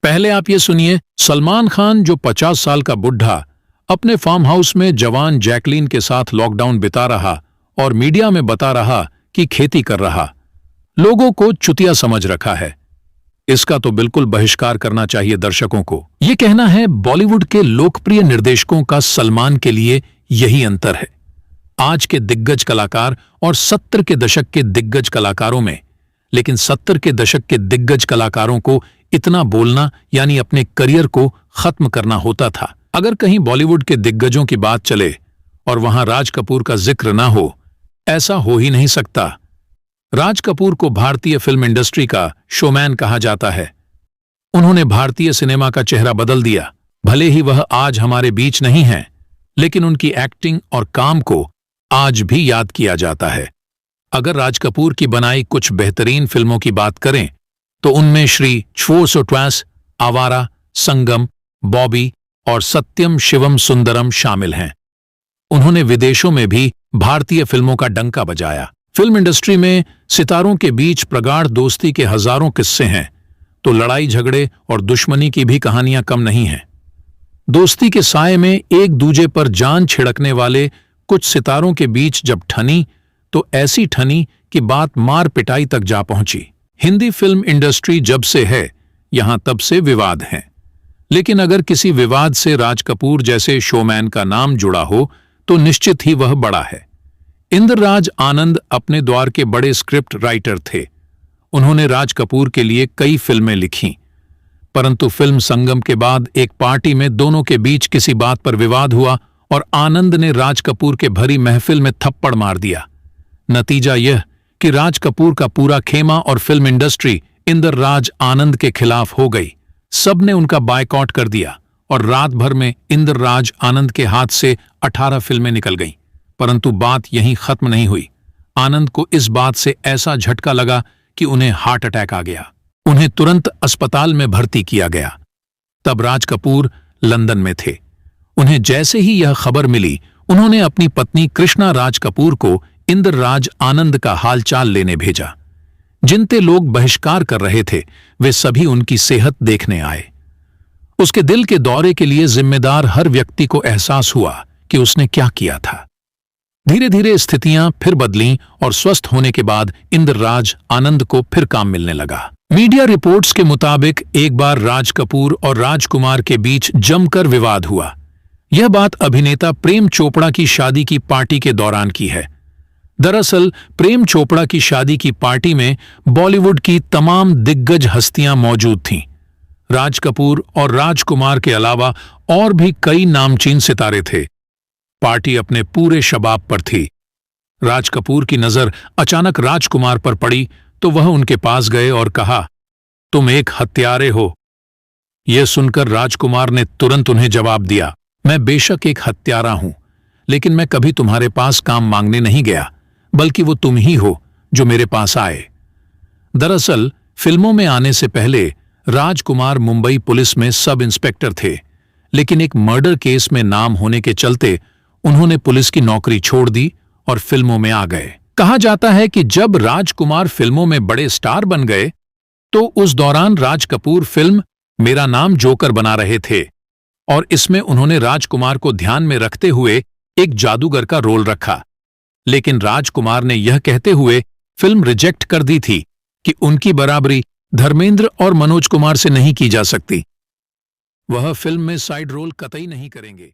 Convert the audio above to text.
पहले आप ये सुनिए, सलमान खान जो 50 साल का बुढ़ा अपने फार्म हाउस में जवान जैकलीन के साथ लॉकडाउन बिता रहा और मीडिया में बता रहा कि खेती कर रहा, लोगों को चुतिया समझ रखा है। इसका तो बिल्कुल बहिष्कार करना चाहिए दर्शकों को। यह कहना है बॉलीवुड के लोकप्रिय निर्देशकों का सलमान के लिए यही अंतर है। आज के दिग्गज कलाकार और 70 के दशक के दिग्गज कलाकारों में, लेकिन 70 के दशक के दिग्गज कलाकारों को इतना बोलना यानी अपने करियर को खत्म करना होता था। अगर कहीं बॉलीवुड के दिग्गजों की बात चले और वहां राज कपूर का जिक्र ना हो, ऐसा हो ही नहीं सकता। राज कपूर को भारतीय फिल्म इंडस्ट्री का शोमैन कहा जाता है। उन्होंने भारतीय सिनेमा का चेहरा बदल दिया। भले ही वह आज हमारे बीच नहीं हैं, लेकिन उनकी एक्टिंग और काम को आज भी याद किया जाता है। अगर राज कपूर की बनाई कुछ बेहतरीन फिल्मों की बात करें तो उनमें श्री 420, आवारा, संगम, बॉबी और सत्यम शिवम सुंदरम शामिल हैं। उन्होंने विदेशों में भी भारतीय फिल्मों का डंका बजाया। फिल्म इंडस्ट्री में सितारों के बीच प्रगाढ़ दोस्ती के हजारों किस्से हैं, तो लड़ाई झगड़े और दुश्मनी की भी कहानियां कम नहीं हैं। दोस्ती के साये में एक दूजे पर जान छिड़कने वाले कुछ सितारों के बीच जब ठनी, तो ऐसी ठनी कि बात मार पिटाई तक जा पहुंची। हिंदी फिल्म इंडस्ट्री जब से है, यहां तब से विवाद हैं। लेकिन अगर किसी विवाद से राज कपूर जैसे शोमैन का नाम जुड़ा हो तो निश्चित ही वह बड़ा है। इंद्रराज आनंद अपने दौर के बड़े स्क्रिप्ट राइटर थे। उन्होंने राज कपूर के लिए कई फिल्में लिखीं, परंतु फिल्म संगम के बाद एक पार्टी में दोनों के बीच किसी बात पर विवाद हुआ और आनंद ने राज कपूर के भरी महफिल में थप्पड़ मार दिया। नतीजा यह कि राज कपूर का पूरा खेमा और फिल्म इंडस्ट्री इंद्रराज आनंद के खिलाफ हो गई। सबने उनका बायकॉट कर दिया और रात भर में इंद्रराज आनंद के हाथ से 18 फिल्में निकल गईं। परंतु बात यहीं खत्म नहीं हुई। आनंद को इस बात से ऐसा झटका लगा कि उन्हें हार्ट अटैक आ गया। उन्हें तुरंत अस्पताल में भर्ती किया गया। तब राज कपूर लंदन में थे। उन्हें जैसे ही यह खबर मिली, उन्होंने अपनी पत्नी कृष्णा राज कपूर को इंद्रराज आनंद का हालचाल लेने भेजा। जिनते लोग बहिष्कार कर रहे थे, वे सभी उनकी सेहत देखने आए। उसके दिल के दौरे के लिए जिम्मेदार हर व्यक्ति को एहसास हुआ कि उसने क्या किया था। धीरे धीरे स्थितियां फिर बदलीं और स्वस्थ होने के बाद इंद्रराज आनंद को फिर काम मिलने लगा। मीडिया रिपोर्ट्स के मुताबिक एक बार राज कपूर और राजकुमार के बीच जमकर विवाद हुआ। यह बात अभिनेता प्रेम चोपड़ा की शादी की पार्टी के दौरान की है। दरअसल प्रेम चोपड़ा की शादी की पार्टी में बॉलीवुड की तमाम दिग्गज हस्तियां मौजूद थीं। राज कपूर और राजकुमार के अलावा और भी कई नामचीन सितारे थे। पार्टी अपने पूरे शबाब पर थी। राज कपूर की नजर अचानक राजकुमार पर पड़ी तो वह उनके पास गए और कहा, तुम एक हत्यारे हो। यह सुनकर राजकुमार ने तुरंत उन्हें जवाब दिया, मैं बेशक एक हत्यारा हूं, लेकिन मैं कभी तुम्हारे पास काम मांगने नहीं गया, बल्कि वो तुम ही हो जो मेरे पास आए। दरअसल फिल्मों में आने से पहले राजकुमार मुंबई पुलिस में सब इंस्पेक्टर थे, लेकिन एक मर्डर केस में नाम होने के चलते उन्होंने पुलिस की नौकरी छोड़ दी और फिल्मों में आ गए। कहा जाता है कि जब राजकुमार फिल्मों में बड़े स्टार बन गए तो उस दौरान राज कपूर फिल्म मेरा नाम जोकर बना रहे थे और इसमें उन्होंने राजकुमार को ध्यान में रखते हुए एक जादूगर का रोल रखा। लेकिन राजकुमार ने यह कहते हुए फिल्म रिजेक्ट कर दी थी कि उनकी बराबरी धर्मेंद्र और मनोज कुमार से नहीं की जा सकती। वह फिल्म में साइड रोल कतई नहीं करेंगे।